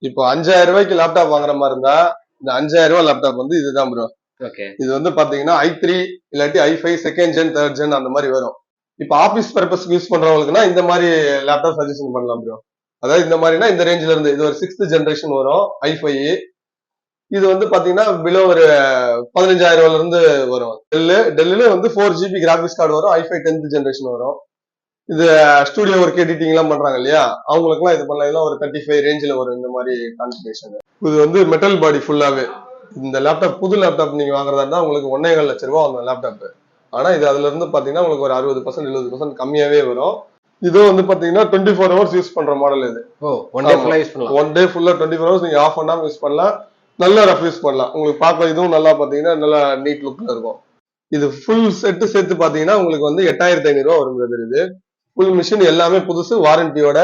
இப்போ 5000 ரூபாய்க்கு லேப்டாப் வாங்குற மாதிரி இருந்தா இந்த 5000 ரூபாய் லேப்டாப் வந்து இதுதான் ப்ரோ. ஓகே. இது வந்து பாத்தீங்கன்னா i3 இல்லாட்டி i5 second gen third gen அந்த மாதிரி வரும். இப்போ ஆபீஸ் பர்பஸ்க்கு யூஸ் பண்றவங்களுக்குன்னா இந்த மாதிரி லேப்டாப் சஜஷன் பண்ணலாம் ப்ரோ. அதாவது இந்த மாதிரினா இந்த ரேஞ்சில இருந்து இது ஒரு 6th ஜெனரேஷன் வரும் i5. இது வந்து பாத்தீங்கன்னா பிலோ ஒரு 15000 ரூபாயில இருந்து வரும். டெல்லுல வந்து 4GB கிராபிக்ஸ் கார்டு வரும். i5 10th ஜெனரேஷன் வரும். இது ஸ்டுடியோ ஒர்க் எடிட்டிங் எல்லாம் பண்றாங்க இல்லையா, அவங்களுக்கு எல்லாம் இது பண்ணலாம். இதெல்லாம் ஒரு 35 ரேஞ்சில வரும் இந்த மாதிரி கான்ஃபிகரேஷன். இது வந்து மெட்டல் பாடி ஃபுல்லாவே. இந்த லேப்டாப் புது லேப்டாப் நீங்க வாங்குறதா இருந்தா உங்களுக்கு 1.25 லட்சம் ரூபாய் அந்த லேப்டாப். ஆனா இது அதுல இருந்து பாத்தீங்கன்னா உங்களுக்கு ஒரு 60% 70% கம்மியாவே வரும். இது வந்து பாத்தீங்கன்னா 24 ஹவர்ஸ் யூஸ் பண்ற மாடல் இது. ஒன் டே ஃபுல்லா யூஸ் பண்ணலாம். ஒன் டே ஃபுல்லா 24 ஹவர்ஸ் நீங்க ஆஃப் பண்ணாம யூஸ் பண்ணலாம். நல்லா ரஃப் யூஸ் பண்ணலாம். உங்களுக்கு பார்க்க இதுவும் நல்லா பாத்தீங்கன்னா நல்லா நீட் லுக்ல இருக்கும். இது ஃபுல் செட் சேர்த்து பாத்தீங்கன்னா உங்களுக்கு வந்து 8500 ரூபாய் வரும். இது ஃபுல் மிஷின் எல்லாமே புதுசு வாரண்டியோட.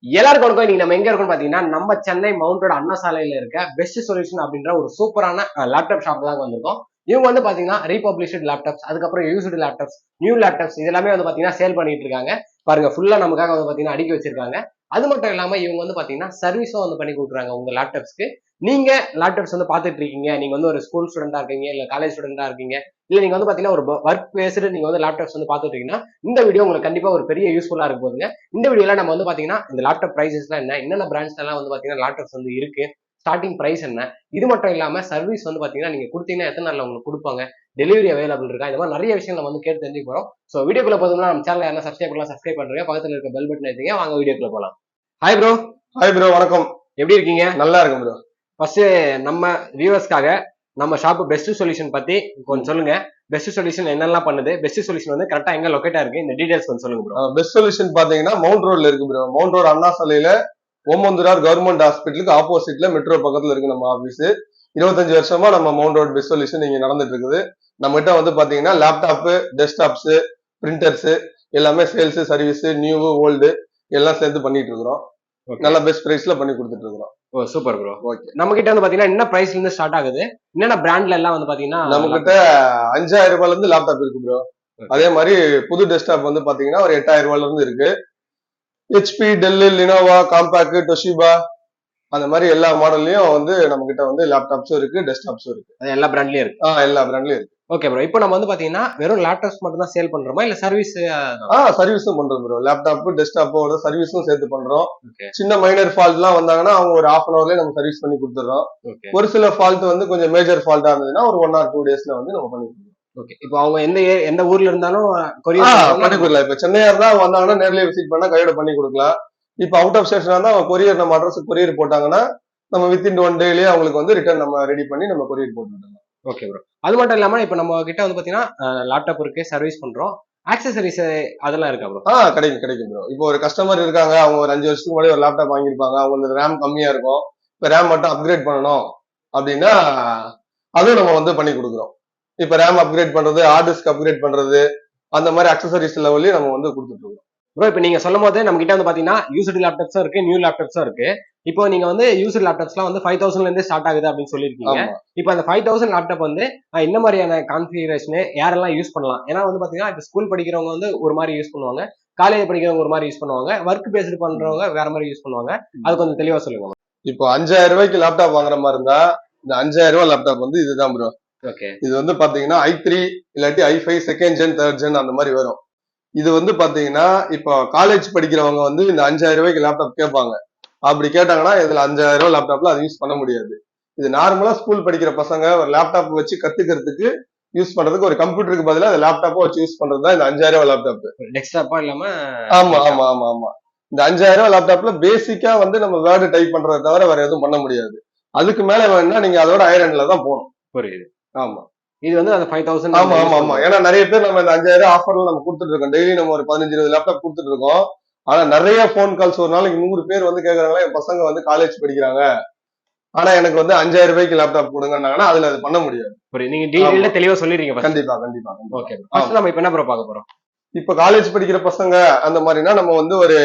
எல்லாருக்கும் வணக்கம். இன்னைக்கு நம்ம எங்க இருக்கோம் பாத்தீங்கன்னா நம்ம சென்னை மவுண்ட் ரோட் அண்ணா சாலையில இருக்க பெஸ்ட் சொல்யூஷன் அப்படின்ற ஒரு சூப்பரான லேப்டாப் ஷாப் தான் வந்திருக்கோம். இவங்க வந்து பாத்தீங்கன்னா ரீபப்ளிஷ்டு லேப்டாப்ஸ், அதுக்கப்புறம் யூஸ்டு லேப்டாப்ஸ், நியூ லேப்டாப்ஸ் இதெல்லாமே வந்து பாத்தீங்கன்னா சேல் பண்ணிட்டு இருக்காங்க. பாருங்க ஃபுல்லா நமக்காக வந்து பாத்தீங்கன்னா அடுக்கி வச்சிருக்காங்க. அது மட்டும் இல்லாம இவங்க வந்து பாத்தீங்கன்னா சர்வீஸும் வந்து பண்ணி கொடுக்குறாங்க உங்க லேப்டாப்ஸ்க்கு. நீங்க லேப்டாப்ஸ் வந்து பாத்துட்டு இருக்கீங்க, நீங்க வந்து ஒரு ஸ்கூல் ஸ்டூடெண்டா இருக்கீங்க, இல்ல காலேஜ் ஸ்டூடெண்டா இருக்கீங்க, இல்ல நீங்க வந்து பாத்தீங்கன்னா ஒரு ஒர்க் பேஸ்டு நீங்க வந்து லேப்டாப்ஸ் வந்து பாத்துட்டு இருக்கீங்கன்னா இந்த வீடியோ உங்களுக்கு கண்டிப்பா ஒரு பெரிய யூஸ்ஃபுல்லா இருக்கும் போதுங்க. இந்த வீடியோல நம்ம வந்து பாத்தீங்கன்னா இந்த லேப்டாப் பிரைசஸ்லாம் என்ன, என்னென்ன பிராண்ட்ஸ் எல்லாம் வந்து பாத்தீங்கன்னா லேப்டாப்ஸ் வந்து இருக்கு, ஸ்டார்டிங் பிரைஸ் என்ன, இது மட்டும் இல்லாம சர்வீஸ் வந்து பாத்தீங்கன்னா நீங்க கொடுத்தீங்கன்னா எத்தனை நாள்ல உங்களுக்கு கொடுப்பாங்க, டெலிவரி அவைலபிள் இருக்கா, இந்த மாதிரி நிறைய விஷயம் நம்ம வந்து கேட்டு தெரிஞ்சுக்க போறோம். ஸோ வீடியோக்குள்ள போதும்னா நம்ம சேனல் யாரும் சப்ஸ்கிரைப் பண்ணலாம், சப்ஸ்கிரைப் பண்றீங்க, பக்கத்துல இருக்க பெல் பட்டன் எடுத்தீங்க. வாங்க வீடியோக்குள்ள போலாம். Hi bro. ஹாய் ப்ரோ, வணக்கம். எப்படி இருக்கீங்க? நல்லா இருக்கும் ப்ரோ. ஃபர்ஸ்ட் நம்ம வியூவர்ஸ்க்காக நம்ம ஷாப் பெஸ்ட் சொல்யூஷன் பத்தி கொஞ்சம் சொல்லுங்க. பெஸ்ட் சொல்யூஷன் என்னெல்லாம் பண்ணுது, பெஸ்ட் சொல்யூஷன் வந்து கரெக்டா எங்க லொகேட்டா இருக்கு, இந்த டீடைல்ஸ் கொஞ்சம் சொல்லுங்க ப்ரோ. பெஸ்ட் சொல்யூஷன் பாத்தீங்கன்னா மவுண்ட் ரோட்ல இருக்கு ப்ரோ. மவுண்ட் ரோட் அண்ணா சாலையில ஓமந்தூரார் கவர்மெண்ட் ஹாஸ்பிட்டலுக்கு ஆப்போசிட்ல மெட்ரோ பக்கத்துல இருக்கு நம்ம ஆபீஸ். 25 வருஷமா நம்ம மவுண்ட் ரோட் பெஸ்ட் சொல்யூஷன் இங்க நடந்துட்டு இருக்குது. நம்ம கிட்ட வந்து பாத்தீங்கன்னா லேப்டாப், டெஸ்க்டாப்ஸ், பிரிண்டர்ஸ் எல்லாமே சேல்ஸ், சர்வீஸ், நியூ ஓல்டு எல்லாம் சேர்த்து பண்ணிட்டு இருக்கிறோம். நல்ல பெஸ்ட் பிரைஸ்ல பண்ணி கொடுத்துட்டு இருக்கிறோம். ஓ சூப்பர் ப்ரோ. ஓகே. நம்ம கிட்ட வந்து பாத்தீங்கன்னா என்ன பிரைஸ்ல இருந்து ஸ்டார்ட் ஆகுது, என்னென்ன பிராண்ட்ல எல்லாம் வந்து பாத்தீங்கன்னா நம்ம கிட்ட 5000 ரூபாயில இருந்து லேப்டாப் இருக்கு ப்ரோ. அதே மாதிரி புது டெஸ்க்டாப் வந்து பாத்தீங்கன்னா ஒரு 8000 ரூபாயில இருந்து இருக்கு. ஹெச்பி, டெல், லினோவா, காம்பாக், டொஷிபா அந்த மாதிரி எல்லா மாடல்லயும் வந்து நம்ம கிட்ட வந்து லேப்டாப்ஸும் இருக்கு, டெஸ்க்டாப்ஸும் இருக்கு. எல்லா பிராண்ட்லயும் இருக்கு. எல்லா பிராண்ட்லயும் இருக்கு. Okay bro. இப்போ நம்ம வந்து பாத்தீங்கன்னா வெறும் லேப்டாப்ஸ் மட்டும் தான் சேல் பண்றோமா, இல்ல சர்வீஸ்? சர்வீஸும் பண்றோம் ப்ரோ. லேப்டாப், டெஸ்க்டாப்போட சர்வீஸும் சேர்த்து பண்றோம். சின்ன மைனர் ஃபால்ட் எல்லாம் வந்தாங்கன்னா அவங்க ஒரு 1/2 hourலயே நம்ம சர்வீஸ் பண்ணி கொடுத்துறோம். ஒரு சில ஃபால்ட் வந்து கொஞ்சம் மேஜர் ஃபால்ட்டா இருந்ததுன்னா ஒரு 1 or 2 daysல வந்து நம்ம பண்ணி கொடுத்துறோம். ஓகே. இப்போ அவங்க எந்த ஊர்ல இருந்தாலும் கொரியர் பண்ணி கொடுக்கலாம். இப்ப சென்னையா இருந்தா வந்தாங்கன்னா நேர்லயே விசிட் பண்ணா கையோட பண்ணி கொடுக்கலாம். இப்ப அவுட் ஆஃப் ஸ்டேஷனா இருந்தா கொரியர் நம்ம அட்ரஸ் கொரியர் போட்டாங்கன்னா நம்ம வித்தின் 1 dayலயே அவங்களுக்கு வந்து ரிட்டர்ன் நம்ம ரெடி பண்ணி நம்ம கொரியர் போட்டுக்கலாம். Okay bro. அது மட்டும் இல்லாம இப்ப நம்ம கிட்ட வந்து பாத்தீங்கன்னா லேப்டாப் இருக்கு, சர்வீஸ் பண்றோம், ஆக்சசரிஸ் அதெல்லாம் இருக்கா ப்ரோ? கிடைக்கும் ப்ரோ. இப்போ ஒரு கஸ்டமர் இருக்காங்க, அவங்க ஒரு 5 வருஷத்துக்கு முன்னாடி ஒரு லேப்டாப் வாங்கியிருப்பாங்க, அவங்களுக்கு ரேம் கம்மியா இருக்கும், இப்ப ரேம் மட்டும் அப்கிரேட் பண்ணணும் அப்படின்னா அதுவும் நம்ம வந்து பண்ணி கொடுக்குறோம். இப்ப ரேம் அப்கிரேட் பண்றது, ஹார்ட் டிஸ்க் அப்கிரேட் பண்றது அந்த மாதிரி அக்சசரிஸ் லெவல்லயும் நம்ம வந்து கொடுத்துட்டு இருக்கோம். ப்ரோ இப்ப நீங்க சொல்லும் போது நம்ம கிட்ட வந்து பாத்தீங்கன்னா யூஸ்டு லேப்டாப்ஸும் இருக்கு, நியூ லேப்டாப்ஸும் இருக்கு. இப்போ நீங்க வந்து யூஸ்டு லேப்டாப்ஸ்லாம் வந்து 5000ல இருந்து ஸ்டார்ட் ஆகுது அப்படின்னு சொல்லிருக்கீங்க. இப்போ அந்த 5000 லேப்டாப் வந்து என்ன மாதிரியான கான்ஃபிகரேஷன் யாரெல்லாம் யூஸ் பண்ணலாம்? ஏன்னா வந்து பாத்தீங்கன்னா இப்ப ஸ்கூல் படிக்கிறவங்க வந்து ஒரு மாதிரி யூஸ் பண்ணுவாங்க, காலேஜ் படிக்கிறவங்க ஒரு மாதிரி யூஸ் பண்ணுவாங்க, ஒர்க் பேஸ்டு பண்றவங்க வேற மாதிரி யூஸ் பண்ணுவாங்க. அது கொஞ்சம் தெளிவா சொல்லுங்க. இப்போ 5000 ரூபாய்க்கு லேப்டாப் வாங்குற மாதிரி இருந்தா இந்த 5000 ரூபாய் லேப்டாப் வந்து இதுதான் ப்ரோ. ஓகே. இது வந்து பாத்தீங்கன்னா i3 இல்லாட்டி i5 second gen third gen அந்த மாதிரி வரும். இது வந்து பாத்தீங்கன்னா இப்போ காலேஜ் படிக்கிறவங்க வந்து இந்த 5000 ரூபாய்க்கு லேப்டாப் கேட்பாங்க. அப்படி கேட்டாங்கன்னா இதுல 5000 ரூபாய் லேப்டாப்ல அது யூஸ் பண்ண முடியாது. இது நார்மலா ஸ்கூல் படிக்கிற பசங்க ஒரு லேப்டாப் வச்சு கத்துக்கிறதுக்கு யூஸ் பண்றதுக்கு ஒரு கம்ப்யூட்டருக்கு பதிலா அந்த லேப்டாப்பை வச்சு யூஸ் பண்றதுதான் இந்த 5000 ரூபாய் லேப்டாப். டெஸ்க்டாப்பா இல்லாம? ஆமா ஆமா ஆமா ஆமா. இந்த 5000 ரூபாய் லேப்டாப்ல பேசிக்கா வந்து நம்ம வேர்டு டைப் பண்றதை தவிர வேற எதுவும் பண்ண முடியாது. அதுக்கு மேல வேணும்னா நீங்க அதோட ஐரன்ல தான் போகணும். புரியுது. ஆமா. இது வந்து அந்த 5000. ஆமா ஆமா ஆமா. ஏன்னா நிறைய பேர் நம்ம இந்த 5000 ஆஃபர்ல நம்ம கொடுத்துட்டு இருக்கோம். டெய்லி நம்ம ஒரு 15-20 லேப்டாப் கொடுத்துட்டு இருக்கோம். ஆனா நிறைய போன் கால்ஸ் ஒரு நாளைக்கு 100 பேர் வந்து கேக்குறாங்க, என் பசங்க வந்து காலேஜ் படிக்கிறாங்க, ஆனா எனக்கு வந்து 5000 ரூபாய்க்கு லேப்டாப் கொடுங்கன்னா அதுல அது பண்ண முடியாது. நீங்க டீடைலா தெளிவா சொல்லிடுறீங்க. கண்டிப்பா கண்டிப்பா. ஓகே. ஃபர்ஸ்ட் நம்ம இப்ப என்ன ப்ரோ பார்க்க போறோம்? இப்ப காலேஜ் படிக்கிற பசங்க அந்த மாதிரினா நம்ம வந்து ஒரு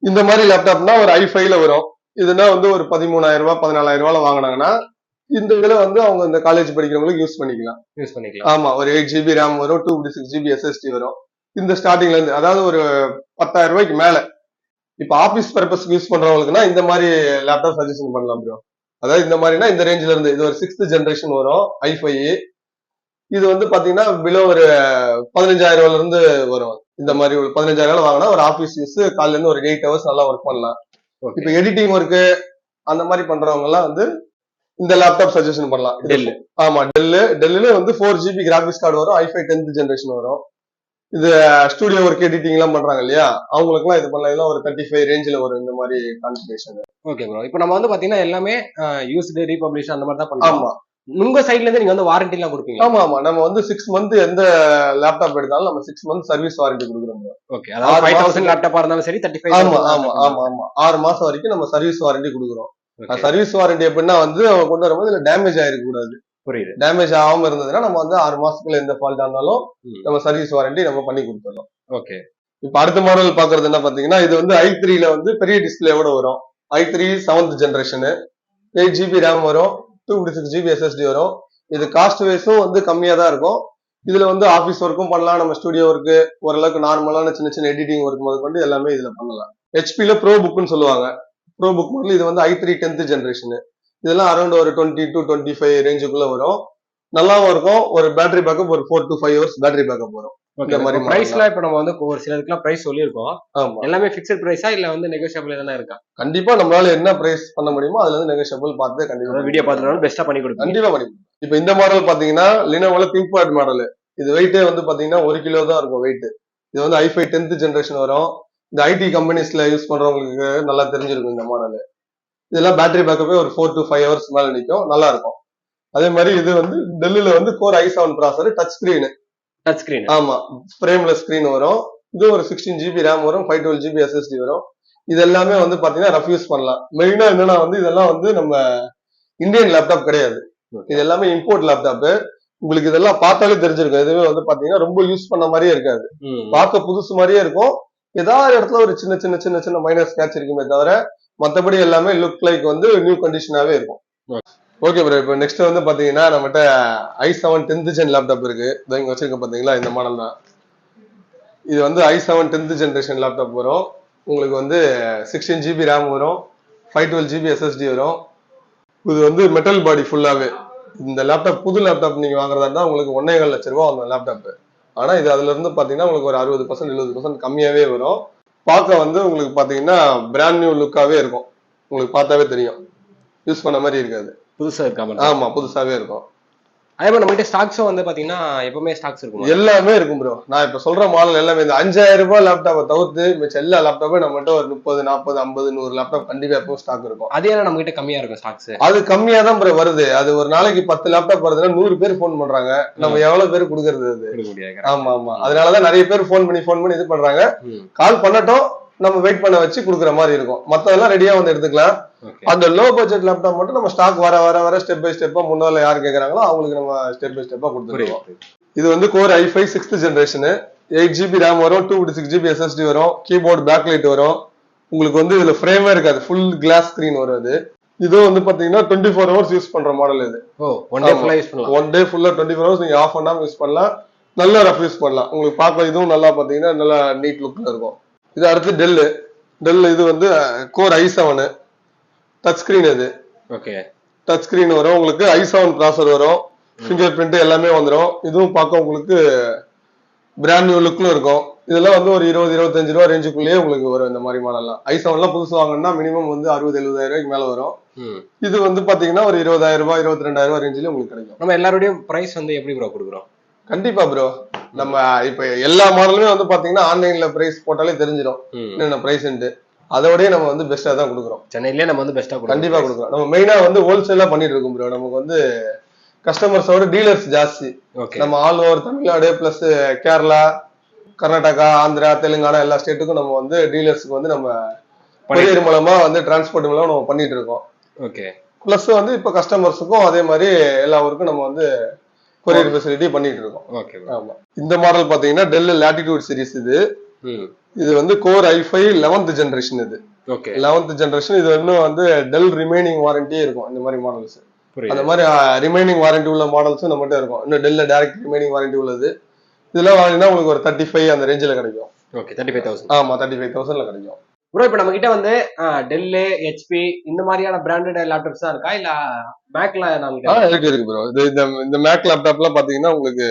இந்த மாதிரி லேப்டாப்னா ஒரு i5ல வரும். இதுனா வந்து ஒரு 13000 ரூபாய் 14000 ரூபாய்ல வாங்கினாங்கன்னா இந்த இதுல வந்து அவங்க இந்த காலேஜ் படிக்கிறவங்களுக்கு யூஸ் பண்ணிக்கலாம். ஆமா. ஒரு 8GB RAM வரும், 256GB SSD வரும். இந்த ஸ்டார்டிங்ல இருந்து அதாவது ஒரு 10,000 ரூபாய்க்கு மேல இப்ப ஆபீஸ் பர்பஸ்க்கு யூஸ் பண்றவங்களுக்குன்னா இந்த மாதிரி லேப்டாப் சஜஷன் பண்ணலாம் ப்ரோ. அதாவது இந்த மாதிரினா இந்த ரேஞ்சில இருந்து இது ஒரு 6th ஜெனரேஷன் வரும் i5. இது வந்து பாத்தீங்கன்னா பிலோ ஒரு 15,000 இருந்து வரும். இந்த மாதிரி ஒரு 15,000 வாங்கினா ஒரு ஆபீஸ் யூஸ் காலையில இருந்து ஒரு 8 hours நல்லா ஒர்க் பண்ணலாம். இப்ப எடிட்டிங் ஒர்க் அந்த மாதிரி பண்றவங்க எல்லாம் வந்து இந்த லேப்டாப் சஜஷன் பண்ணலாம். ஆமா, டெல்லுல வந்து 4GB கிராபிக்ஸ் கார்டு வரும். i5 10th ஜெனரேஷன் வரும். இது ஸ்டுடியோ ஒர்க் எடிட்டிங் எல்லாம் பண்றாங்க இல்லையா, அவங்களுக்கு எல்லாம் இது பண்ணலாம். இதெல்லாம் ஒரு 35 ரேஞ்சில வரும் இந்த மாதிரி கான்ஃபிகரேஷன். Okay bro. இப்போ நம்ம வந்து பாத்தீங்கன்னா எல்லாமே யூஸ்டு ரீபப்ளிஷ் அந்த மாதிரி தான் பண்றோம். ஆமா, உங்க சைடுல இருந்து நீங்க வந்து வாரண்டி எல்லாம் கொடுப்பீங்க? ஆமா ஆமா, நம்ம வந்து 6 month எந்த லேப்டாப் எடுத்தாலும் நம்ம 6 month சர்வீஸ் வாரண்டி கொடுக்குறோம். ஓகே, அதாவது 5000 லேப்டாப்பா இருந்தாலும் சரி 35. ஆமா ஆமா ஆமா ஆமா, 6 மாசம் வரைக்கும் நம்ம சர்வீஸ் வாரண்டி கொடுக்குறோம். சர்வீஸ் வாரண்டி எப்படின்னா வந்து அவங்க கொண்டு வரும்போது இதுல டேமேஜ் ஆயிருக்க கூடாது. புரியுது. டேமேஜ் ஆகாம இருந்ததுன்னா நம்ம வந்து 6 மாசத்துக்குள்ள எந்த ஃபால்ட் ஆனாலும் நம்ம சர்வீஸ் வாரண்டி நம்ம பண்ணி கொடுத்துறோம். ஓகே. இப்ப அடுத்த மாடல் பாக்குறது என்ன பாத்தீங்கன்னா, இது வந்து i3ல வந்து பெரிய டிஸ்பிளேவோட வரும். i3 7th generation, 8GB RAM வரும், 256GB SSD வரும். இது காஸ்ட் வைஸும் வந்து கம்மியா தான் இருக்கும். இதுல வந்து ஆபீஸ் ஒர்க்கும் பண்ணலாம், நம்ம ஸ்டுடியோ ஒர்க், ஓரளவுக்கு நார்மலான சின்ன சின்ன எடிட்டிங் ஒர்க் முதல் கொண்டு எல்லாமே இதுல பண்ணலாம். ஹெச்பில ப்ரோ புக்னு சொல்லுவாங்க. ப்ரோ புக் வந்து இது வந்து i3 10th ஜெனரேஷன். இதெல்லாம் அரௌண்ட் ஒரு 20 to 25 ரேஞ்சுக்குள்ள வரும். நல்லாவும் இருக்கும். ஒரு பேட்டரி பேக்கப் ஒரு 4 to 5 hours பேட்டரி பேக்கப் வரும். இந்த மாதிரி பிரைஸ்லாம் இப்ப நம்ம வந்து ஒரு சிலருக்குலாம் பிரைஸ் சொல்லியிருக்கோம். எல்லாமே ஃபிக்ஸட் பிரைஸா இல்ல வந்து நெகோஷியபிள் எதனா இருக்கா? கண்டிப்பா நம்மளால என்ன பிரைஸ் பண்ண முடியுமோ அதுல இருந்து நெகோஷியபிள் பார்த்து கண்டிப்பா வீடியோ பார்த்துனாலும் பெஸ்டா பண்ணி கொடுப்போம். கண்டிப்பா பண்ணி கொடுப்போம். இப்ப இந்த மாடல் பாத்தீங்கன்னா லினோவோல திங்க்பேட் மாடல். இது வெயிட்டே வந்து பாத்தீங்கன்னா 1 கிலோ தான் இருக்கும் வெயிட். இது வந்து i5 10th ஜெனரேஷன் வரும். இந்த ஐடி கம்பெனிஸ்ல யூஸ் பண்றவங்களுக்கு நல்லா தெரிஞ்சிருக்கும் இந்த மாடல். இதெல்லாம் பேட்டரி பேக்கப்பே ஒரு 4 to 5 hours மேல நிற்கும், நல்லா இருக்கும். அதே மாதிரி இது வந்து டெல்லில வந்து Core i7 ப்ராசர், டச் ஸ்கிரீன். ஆமா, ஃப்ரேம்லெஸ் ஸ்கிரீன் வரும். இது ஒரு 16GB ரேம் வரும், 512GB SSD வரும். இது எல்லாமே வந்து பாத்தீங்கன்னா ரஃப் யூஸ் பண்ணலாம். மெயினா என்னன்னா வந்து இதெல்லாம் வந்து நம்ம இந்தியன் லேப்டாப் கிடையாது, இது எல்லாமே இம்போர்ட் லேப்டாப். உங்களுக்கு இதெல்லாம் பார்த்தாலே தெரிஞ்சிருக்கும். எதுவுமே வந்து பாத்தீங்கன்னா ரொம்ப யூஸ் பண்ண மாதிரியே இருக்காது, பார்க்க புதுசு மாதிரியே இருக்கும். ஏதாவது இடத்துல ஒரு சின்ன சின்ன சின்ன சின்ன மைனர் ஸ்கிராட்ச் இருக்குமே தவிர மத்தபடி எல்லாமே லுக் லைக் வந்து நியூ கண்டிஷனாவே இருக்கும். Okay bro. இப்போ நெக்ஸ்ட் வந்து பாத்தீங்கன்னா நம்மகிட்ட i7 10th ஜென் லேப்டாப் இருக்கு. இதோ இங்க வச்சிருக்க பாத்தீங்களா, இந்த மாடல் தான். இது வந்து i7 10th ஜெனரேஷன் லேப்டாப் வரும். உங்களுக்கு வந்து 16GB ரேம் வரும், 512GB SSD வரும். இது வந்து மெட்டல் பாடி ஃபுல்லாவே. இந்த லேப்டாப் புது லேப்டாப் நீங்க வாங்குறதா இருந்தா உங்களுக்கு 1.25 லட்சம் ரூபாய் அந்த லேப்டாப். ஆனா இது அதுல இருந்து பாத்தீங்கன்னா உங்களுக்கு ஒரு 60% 70% கம்மியாவே வரும். பார்க்க வந்து உங்களுக்கு பாத்தீங்கன்னா பிராண்ட் நியூ லுக்காவே இருக்கும். உங்களுக்கு பார்த்தாவே தெரியும், யூஸ் பண்ண மாதிரி இருக்காது, புதுசா இருக்காம. ஆமா, புதுசாவே இருக்கும். அதே மாதிரி நம்மகிட்ட ஸ்டாக்ஸும் வந்து பாத்தீங்கன்னா எப்பவுமே ஸ்டாக்ஸ் இருக்கும், எல்லாமே இருக்கும் ப்ரோ. நான் இப்ப சொல்ற மாடல் எல்லாமே இந்த 5,000 ரூபாய் லேப்டாப்பை தவிர்த்து மிச்ச எல்லா லேப்டாப்பும் நம்மகிட்ட ஒரு 30, 40, 50, 100 லேப்டாப் கண்டிப்பா எப்பவும் ஸ்டாக் இருக்கும். அதே நம்ம கிட்ட கம்மியா இருக்கும் ஸ்டாக்ஸ். அது கம்மியா தான் ப்ரோ வருது. அது ஒரு நாளைக்கு 10 லேப்டாப் வருதுன்னா 100 பேர் போன் பண்றாங்க, நம்ம எவ்வளவு பேர் கொடுக்கறது அது? ஆமா ஆமா, அதனாலதான் நிறைய பேர் போன் பண்ணி இது பண்றாங்க. கால் பண்ணட்டும், நம்ம வெயிட் பண்ண வச்சு கொடுக்குற மாதிரி இருக்கும். மத்ததெல்லாம் ரெடியா வந்து எடுத்துக்கலாம். அந்த லோ பட்ஜெட் லேப்டாப் மட்டும் நம்ம ஸ்டாக் வர வர வர ஸ்டெப் பை ஸ்டெப்பா முன்னால யாரு கேக்குறாங்களோ அவங்களுக்கு நம்ம ஸ்டெப் பை ஸ்டெப்பா கொடுத்துருவோம். இது வந்து Core i5 6th generation, 8GB RAM வரும், 256GB SSD வரும், கீபோர்டு பேக் லைட் வரும். உங்களுக்கு வந்து இதுல ஃப்ரேமே இருக்காது, ஃபுல் கிளாஸ் ஸ்கிரீன் வரும். இது இதுவும் வந்து பாத்தீங்கன்னா 24 hours யூஸ் பண்ற மாடல். இது ஒன் டே ஃபுல்லா 24 hours நீங்க ஆஃப் பண்ணாம யூஸ் பண்ணலாம், நல்லா ரஃப் யூஸ் பண்ணலாம். உங்களுக்கு பார்க்க இதுவும் நல்லா பாத்தீங்கன்னா நல்லா நீட் லுக்ல இருக்கும். இது அடுத்து டெல் இது வந்து Core i7 டச் ஸ்கிரீன். இது ஓகே, டச் ஸ்கிரீன் வரும். உங்களுக்கு i7 ப்ராசர் வரும், ஃபிங்கர் பிரிண்ட் எல்லாமே வந்துடும். இதுவும் பார்க்க உங்களுக்கு பிராண்ட் நியூ லுக்ல இருக்கும். இதெல்லாம் வந்து ஒரு 20-25 ரூபா ரேஞ்சுக்குள்ளேயே உங்களுக்கு வரும். இந்த மாதிரி மாடல்லாம் i7 புதுசு வாங்கினா மினிமம் வந்து 60-70 ரூபாய்க்கு மேல வரும். இது வந்து பாத்தீங்கன்னா ஒரு 20,000 ரூபாய் 22,000 ரூபாய் ரேஞ்சில உங்களுக்கு கிடைக்கும். நம்ம எல்லாருடைய பிரைஸ் வந்து எப்படி ப்ரோ கொடுக்குறோம்? கண்டிப்பா ப்ரோ, நம்ம இப்ப எல்லா மாடலுமே வந்து பாத்தீங்கன்னா ஆன்லைன்ல பிரைஸ் போட்டாலே தெரிஞ்சிடும் என்னென்ன பிரைஸ். அதோடய நம்ம வந்து பெஸ்டா தான் கொடுக்குறோம். சென்னையிலேயே நம்ம வந்து பெஸ்டா கண்டிப்பா கொடுக்குறோம். நம்ம மெயினா வந்து ஹோல்சேலா பண்ணிட்டு இருக்கோம் ப்ரோ. நமக்கு வந்து கஸ்டமர்ஸோட டீலர்ஸ் ஜாஸ்தி. நம்ம all over Tamil Nadu plus Kerala, Karnataka, Andhra, Telangana எல்லா ஸ்டேட்டுக்கும் நம்ம வந்து டீலர்ஸ்க்கு வந்து நம்ம கொரியர் மூலமா வந்து டிரான்ஸ்போர்ட் மூலமா நம்ம பண்ணிட்டு இருக்கோம். ஓகே, பிளஸ் வந்து இப்ப கஸ்டமர்ஸுக்கும் அதே மாதிரி எல்லா ஊருக்கும் நம்ம வந்து கொரியர் ஃபெசிலிட்டி பண்ணிட்டு இருக்கோம். ஓகே, ஆமா. இந்த மாடல் பாத்தீங்கன்னா டெல் லாட்டிடியூட் சீரிஸ். இது வந்து Core i5 11th ஜெனரேஷன். இது ஓகே, 11th ஜெனரேஷன். இது இன்னும் வந்து டெல் ரிமைனிங் வாரண்டியே இருக்கும். இந்த மாதிரி மாடல்ஸ், அந்த மாதிரி ரிமைனிங் வாரண்டி உள்ள மாடல்ஸும் நம்மகிட்ட இருக்கும். இன்னும் டெல்ல டைரக்ட் ரிமைனிங் வாரண்டி உள்ளது. இதெல்லாம் வாங்கினா உங்களுக்கு ஒரு 35 அந்த ரேஞ்சில கிடைக்கும். ஓகே, 35,000. ஆமா, 35,000ல கிடைக்கும். ப்ரோ இப்ப நம்ம கிட்ட வந்து டெல்லு, ஹெச்பி இந்த மாதிரியான பிராண்டட் லேப்டாப்ஸ் தான் இருக்கா, இல்ல மேக்ல நம்ம கிட்ட? இருக்கு ப்ரோ. இது இந்த மேக் லேப்டாப்லாம் பாத்தீங்கன்னா உங்களுக்கு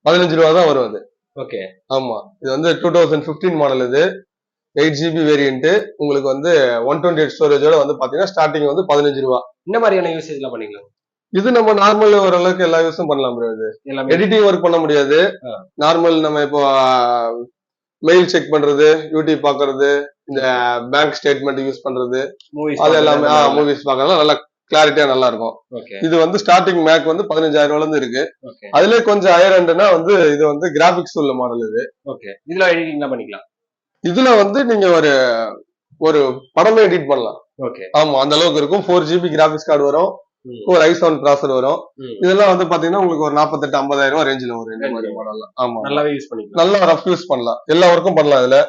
15 ரூபா தான் வரும் அது. ஓகே. ஆமா, இது வந்து 2015 மாடல். இது 8 GB வேரியன்ட். உங்களுக்கு வந்து 128 ஸ்டோரேஜோட வந்து பாத்தீங்கன்னா ஸ்டார்டிங் வந்து 15 ரூபா. இந்த மாதிரியான யூசேஜ் எல்லாம் பண்ணிக்கலாம்? இது நம்ம நார்மல் ஓரளவுக்கு எல்லா யூஸும் பண்ணலாம் ப்ரோ. இது எல்லாமே எடிட்டிங் ஒர்க் பண்ண முடியாது. நார்மல் நம்ம இப்போ மெயில் செக் பண்றது, யூடியூப் பாக்குறது, இந்த பேங்க் ஸ்டேட்மெண்ட் யூஸ் பண்றது, மூவிஸ் அது எல்லாமே மூவிஸ் பாக்கலாம், நல்லா கிளாரிட்டியா நல்லா இருக்கும். ஓகே. இது வந்து ஸ்டார்டிங் மேக் வந்து 15,000 ரூபாயில இருந்து இருக்கு. ஓகே. அதுல கொஞ்சம் ஹையர் எண்ட்னா வந்து இது வந்து கிராபிக்ஸ் உள்ள மாடல் இது. ஓகே. இதுல எடிட்டிங் தான் பண்ணிக்கலாம். இதுல வந்து நீங்க ஒரு படமே எடிட் பண்ணலாம். ஓகே. ஆமா, அந்த அளவுக்கு இருக்கும். 4 GB கிராபிக்ஸ் கார்டு வரும், ஒரு i7 ப்ராசர் வரும். இதெல்லாம் வந்து பாத்தீங்கன்னா உங்களுக்கு ஒரு 48-50,000 ரூபாய் ரேஞ்சில வரும் இந்த மாதிரி மாடல்லாம். ஆமா, நல்லாவே யூஸ் பண்ணிக்கலாம், நல்லா ரஃப் யூஸ் பண்ணலாம், எல்லா ஒர்க்கும் பண்ணலாம் இதுல.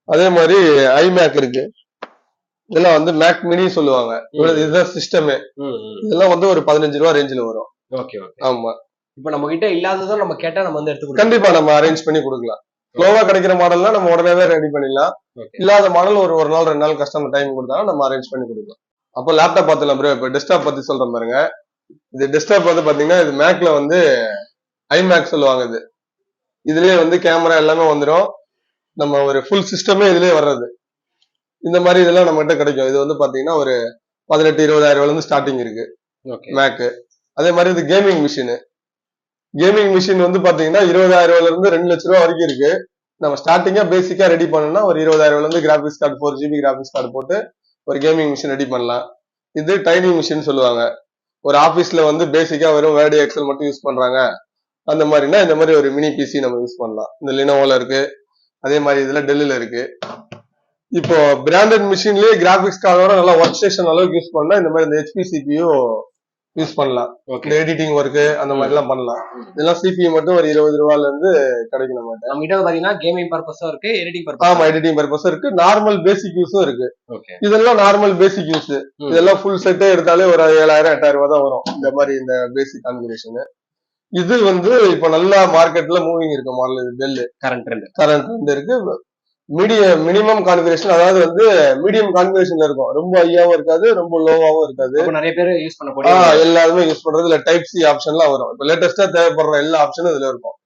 அதே மாதிரி ஐமேக் இருக்கு. இதெல்லாம் வந்து மேக் மினி சொல்லுவாங்க. இதுதான் சிஸ்டமே. இதெல்லாம் வந்து ஒரு 15 ரூபாய் ரேஞ்சில வரும். ஓகே. ஆமா, இப்ப நம்ம கிட்ட இல்லாததும் நம்ம கேட்டா நம்ம வந்து எடுத்து கண்டிப்பா நம்ம அரேஞ்ச் பண்ணி கொடுக்கலாம். ஸ்லோவா கிடைக்கிற மாடல்லாம் நம்ம உடனே ரெடி பண்ணிடலாம். இல்லாத மாடல் ஒரு நாள் 2 நாள் கஸ்டமர் டைம் கொடுத்தாலும் நம்ம அரேஞ்ச் பண்ணி கொடுக்கலாம். அப்போ லேப்டாப் பார்த்துலாம் ப்ரோ. இப்ப டெஸ்க்டாப் பத்தி சொல்றேன் பாருங்க. இது டெஸ்க்டாப் வந்து பாத்தீங்கன்னா இது மேக்ல வந்து ஐமேக் சொல்லுவாங்க. இது இதுலயே வந்து கேமரா எல்லாமே வந்துடும். நம்ம ஒரு ஃபுல் சிஸ்டமே இதுலயே வர்றது. இந்த மாதிரி இதெல்லாம் நம்ம கிட்ட கிடைக்கும். இது வந்து பாத்தீங்கன்னா ஒரு 18-20,000 ரூபாயில இருந்து ஸ்டார்டிங் இருக்கு மேக். அதே மாதிரி இது கேமிங் மிஷின் வந்து பாத்தீங்கன்னா 20,000 ரூபாயில இருந்து 2 லட்சம் ரூபாய் வரைக்கும் இருக்கு. நம்ம ஸ்டார்டிங்கா பேசிக்கா ரெடி பண்ணணும்னா ஒரு 20,000 ரூபாயில இருந்து graphics card 4 GB graphics card போட்டு ஒரு கேமிங் மிஷின் ரெடி பண்ணலாம். இது டைனி மிஷின் சொல்லுவாங்க. ஒரு ஆபீஸ்ல வந்து பேசிக்கா வெறும் வேர்டு எக்ஸல் மட்டும் யூஸ் பண்றாங்க, அந்த மாதிரினா இந்த மாதிரி ஒரு மினி பிசி நம்ம யூஸ் பண்ணலாம். இந்த லினோவோல இருக்கு, அதே மாதிரி இதுல டெல்லில இருக்கு. இப்போ பிராண்டட் மிஷின்லயே கிராபிக்ஸ் கார்டோட நல்லா ஒர்க் ஸ்டேஷன் அளவுக்கு யூஸ் பண்ணா இந்த மாதிரி இந்த ஹெச்பி சிபியூ யூஸ் பண்ணலாம். இந்த எடிட்டிங் ஒர்க் அந்த மாதிரி எல்லாம் பண்ணலாம். இதெல்லாம் சிபியூ மட்டும் ஒரு 20 ரூபாயில இருந்து கிடைக்கும் நம்மகிட்ட. நம்ம கிட்ட பாத்தீங்கன்னா கேமிங் பர்பஸும் இருக்கு, எடிட்டிங் பர்பஸ். ஆமா, எடிட்டிங் பர்பஸும் இருக்கு, நார்மல் பேசிக் யூஸும் இருக்கு. இதெல்லாம் நார்மல் பேசிக் யூஸ். இதெல்லாம் ஃபுல் செட்டே எடுத்தாலே ஒரு 7,000-8,000 ரூபாய் தான் வரும் இந்த மாதிரி இந்த பேசிக் கான்ஃபிகரேஷன். இது வந்து இப்ப நல்லா மார்க்கெட்ல மூவிங் இருக்கு மாடல். இது டெல் கரண்ட் ட்ரெண்ட் இருக்கு. மினிமம் கான்ஃபிகரேஷன், அதாவது வந்து மீடியம் கான்ஃபிகரேஷன்ல இருக்கும். ரொம்ப ஹையாவும் இருக்காது, ரொம்ப லோவாவும் இருக்காது. நிறைய பேர் யூஸ் பண்ணக்கூடிய எல்லாருமே யூஸ் பண்றது. இல்ல டைப் சி ஆப்ஷன்லாம் வரும். இப்ப லேட்டஸ்டா தேவைப்படுற எல்லா ஆப்ஷனும் இதுல இருக்கும்.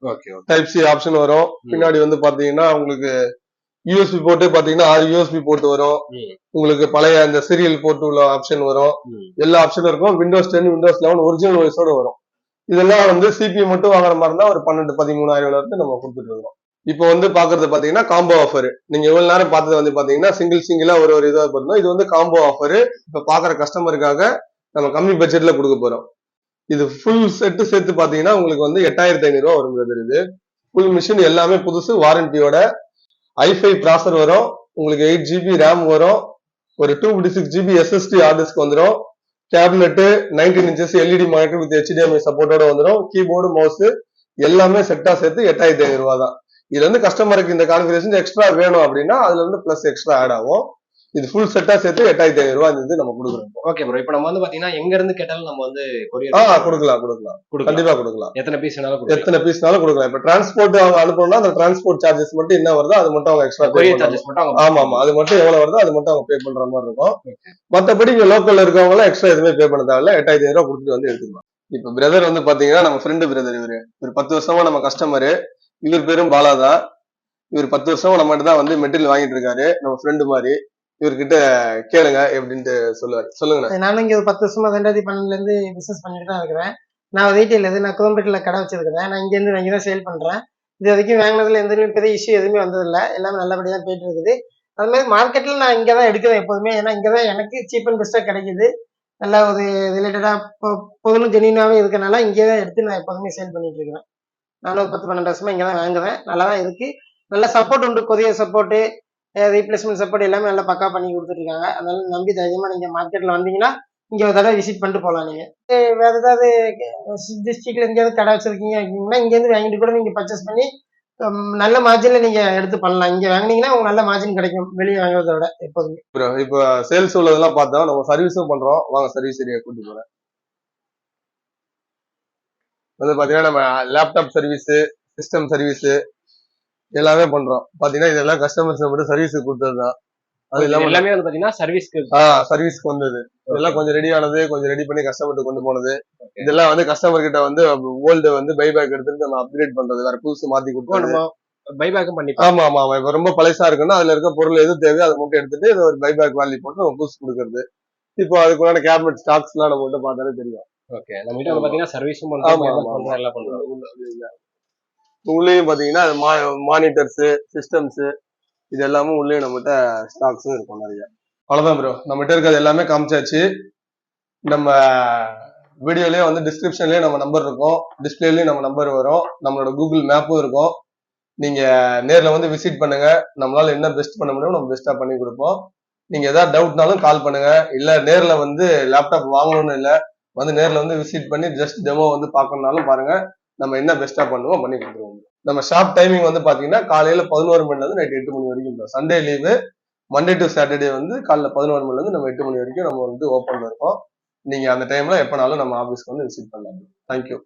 டைப் சி ஆப்ஷன் வரும். பின்னாடி வந்து பாத்தீங்கன்னா உங்களுக்கு யூஎஸ்பி போட்டு பாத்தீங்கன்னா 6 யூஎஸ்பி போட்டு வரும். உங்களுக்கு பழைய அந்த சீரியல் போட்டு உள்ள ஆப்ஷன் வரும். எல்லா ஆப்ஷனும் இருக்கும். விண்டோஸ் 10 விண்டோஸ் 11 ஒரிஜினல் வாய்ஸோட வரும். இதெல்லாம் வந்து சிபியூ மட்டும் வாங்குற மாதிரி இருந்தா ஒரு 12-13,000 இருந்து நம்ம கொடுத்துட்டு இருக்கோம். இப்போ வந்து பாக்குறது பாத்தீங்கன்னா காம்போ ஆஃபர். நீங்க இவ்வளவு நேரம் பார்த்தது வந்து பாத்தீங்கன்னா சிங்கிளா ஒரு இதா பண்ணோம். இது வந்து காம்போ ஆஃபர். இப்ப பாக்குற கஸ்டமருக்காக நம்ம கம்மி பட்ஜெட்ல கொடுக்க போறோம். இது ஃபுல் செட்டு சேர்த்து பாத்தீங்கன்னா உங்களுக்கு வந்து 8,500 ரூபாய் வரும். இது ஃபுல் மிஷின் எல்லாமே புதுசு, வாரண்டியோட. i5 ப்ராசர் வரும். உங்களுக்கு 8 GB ரேம் வரும். ஒரு 256 GB SSD ஹார்ட் டிஸ்க் வந்துடும். Tablet 19 inches LED monitor with HDMI சப்போர்ட்டோட வந்துடும். கீபோர்டு மவுஸ் எல்லாமே செட்டா சேர்த்து 8,500 ரூபாய் தான். இதுல இருந்து கஸ்டமருக்கு இந்த கான்ஃபிகரேஷன் எக்ஸ்ட்ரா வேணும் அப்படின்னா அதுல இருந்து பிளஸ் எக்ஸ்ட்ரா ஆட் ஆகும். இது ஃபுல் செட்டா சேர்த்து 8,500 ரூபாய் நம்ம கொடுக்குறோம். Okay bro. இப்போ நம்ம வந்து பாத்தீங்கன்னா எங்க இருந்து கேட்டாலும் நம்ம வந்து கொரியர் கொடுக்கலாம். கண்டிப்பா கொடுக்கலாம். எத்தனை பீஸ்னாலும் கொடுக்கலாம். இப்ப டிரான்ஸ்போர்ட் அவங்க அனுப்பணும்னா அந்த டிரான்ஸ்போர்ட் சார்ஜஸ் மட்டும் என்ன வருதோ அது மட்டும் அவங்க எக்ஸ்ட்ரா கொரியர் சார்ஜஸ் மட்டும். ஆமா, அது மட்டும் எவ்வளவு வருதோ அது மட்டும் அவங்க பே பண்ற மாதிரி இருக்கும். மத்தபடி இங்க லோக்கல்ல இருக்கவங்க எல்லாம் எக்ஸ்ட்ரா எதுவுமே பே பண்ண தேவையில்ல. 8,500 ரூபாய் கொடுத்துட்டு வந்து எடுத்துக்கலாம். இப்ப பிரதர் வந்து பாத்தீங்கன்னா நம்ம ஃப்ரெண்டு பிரதர். இவரு 10 வருஷமா நம்ம கஸ்டமரு. இவர் பேரும் பாலாதா. இவர் 10 வருஷமா நம்மகிட்ட தான் வந்து மெட்டீரியல் வாங்கிட்டு இருக்காரு. நம்ம ஃப்ரெண்டு மாதிரி. இவர்கிட்ட கேளுங்க எப்படின்ட்டு சொல்லுவாரு. சொல்லுங்க. நானும் இங்க ஒரு 10 வருஷமா 2012 இருந்து பிசினஸ் பண்ணிட்டு தான் இருக்கிறேன். நான் ரீட்டைல் நான் குதம்பேட்டில் கடை வச்சிருக்கிறேன். நான் இங்க இருந்து வாங்கி தான் சேல் பண்றேன். இது வரைக்கும் வாங்கினதுல எந்த பெரிய இஷ்யூ எதுவுமே வந்ததில்லை. எல்லாமே நல்லபடியா போயிட்டு இருக்குது. அது மாதிரி மார்க்கெட்ல நான் இங்க தான் எடுக்கிறேன் எப்போதுமே. ஏன்னா இங்கதான் எனக்கு சீப் அண்ட் பெஸ்டா கிடைக்குது. நல்லா ஒரு ரிலேட்டடா பொருளும் ஜெனியூனாவே இருக்கனால இங்கே தான் எடுத்து நான் எப்போதுமே சேல் பண்ணிட்டு இருக்கிறேன். நானும் ஒரு 10-12 வருஷமா இங்கே தான் வாங்குறேன். நல்லா தான் இருக்கு. நல்ல சப்போர்ட் உண்டு. கொரியர் சப்போர்ட்டு, ரீப்ளேஸ்மெண்ட் சப்போர்ட் எல்லாமே நல்லா பக்கா பண்ணி கொடுத்துட்டு இருக்காங்க. அதனால நம்பி தைரியமா நீங்க மார்க்கெட்ல வந்தீங்கன்னா இங்க ஒரு தடவை விசிட் பண்ணிட்டு போகலாம். நீங்க வேற ஏதாவது டிஸ்ட்ரிக்ட்ல எங்கேயாவது கடை வச்சிருக்கீங்க அப்படின்னா இங்க இருந்து வாங்கிட்டு கூட நீங்க பர்ச்சேஸ் பண்ணி நல்ல மார்ஜின்ல நீங்க எடுத்து பண்ணலாம். இங்க வாங்கினீங்கன்னா உங்களுக்கு நல்ல மார்ஜின் கிடைக்கும் வெளியே வாங்குறத விட எப்போதுமே. இப்ப சேல்ஸ் உள்ளதெல்லாம் பார்த்தா நம்ம சர்வீஸும் பண்றோம். வாங்க சர்வீஸ் ஏரியா கூட்டி போறேன். வந்து பாத்தீங்கன்னா நம்ம லேப்டாப் சர்வீஸ், சிஸ்டம் சர்வீஸ் எல்லாமே பண்றோம். பாத்தீங்கன்னா இதெல்லாம் கஸ்டமர்ஸ் மட்டும் சர்வீஸ் கொடுத்ததுதான். அது இல்லாம எல்லாமே வந்து பாத்தீங்கன்னா சர்வீஸ்க்கு சர்வீஸ்க்கு வந்தது. இதெல்லாம் கொஞ்சம் ரெடி ஆனது, கொஞ்சம் ரெடி பண்ணி கஸ்டமர்கிட்ட கொண்டு போனது. இதெல்லாம் வந்து கஸ்டமர் கிட்ட வந்து ஓல்டு வந்து பைபேக் எடுத்துட்டு நம்ம அப்கிரேட் பண்றது, வேற புதுசு மாத்தி கொடுத்தது. நம்ம பைபேக்கும் பண்ணி ஆமா ஆமா ஆமா. இப்ப ரொம்ப பழசா இருக்குன்னா அதுல இருக்க பொருள் எது தேவையோ அதை மட்டும் எடுத்துட்டு இதை ஒரு பைபேக் வேல்யூ போட்டு நம்ம புதுசு கொடுக்கறது. இப்போ அதுக்குள்ளான கேபினட் ஸ்டாக்ஸ் எல்லாம் நம்ம கிட்ட பார்த்தாலே தெரியும். ஓகே, நம்ம கிட்ட வந்து பாத்தீங்கன்னா சர்வீஸும் ஆமா பண்றோம், ஆமா ஆமா. எல்லாம் பண்றோம். உள்ளேயும் பாத்தீங்கன்னா மானிட்டர்ஸ், சிஸ்டம்ஸ் இது எல்லாமே உள்ளே நம்மகிட்ட ஸ்டாக்ஸும் இருக்கும் நிறைய. அவ்வளவுதான் ப்ரோ, நம்மகிட்ட இருக்கிறது எல்லாமே காமிச்சாச்சு. நம்ம வீடியோலயே வந்து டிஸ்கிரிப்ஷன்லயே நம்ம நம்பர் இருக்கும், டிஸ்பிளேலயும் நம்ம நம்பர் வரும், நம்மளோட கூகுள் மேப்பும் இருக்கும். நீங்க நேர்ல வந்து விசிட் பண்ணுங்க, நம்மளால என்ன பெஸ்ட் பண்ண முடியும் நம்ம பெஸ்டா பண்ணி கொடுப்போம். நீங்க ஏதாவது டவுட்னாலும் கால் பண்ணுங்க. இல்ல நேர்ல வந்து லேப்டாப் வாங்கணும்னு இல்ல, வந்து நேர்ல வந்து விசிட் பண்ணி ஜஸ்ட் டெமோ வந்து பார்க்கணும்னாலும் பாருங்க, நம்ம என்ன பெஸ்டா பண்ணுவோம் பண்ணி கொடுத்துருவோம். நம்ம ஷாப் டைமிங் வந்து பாத்தீங்கன்னா காலையில 11 மணில இருந்து நைட் 8 மணி வரைக்கும். Sunday leave, Monday to Saturday வந்து காலைல 11 மணில இருந்து நம்ம 8 மணி வரைக்கும் நம்ம வந்து ஓப்பன்ல இருக்கோம். நீங்க அந்த டைம்ல எப்பனாலும் நம்ம ஆபீஸ்க்கு வந்து விசிட் பண்ணலாம். தேங்க்யூ.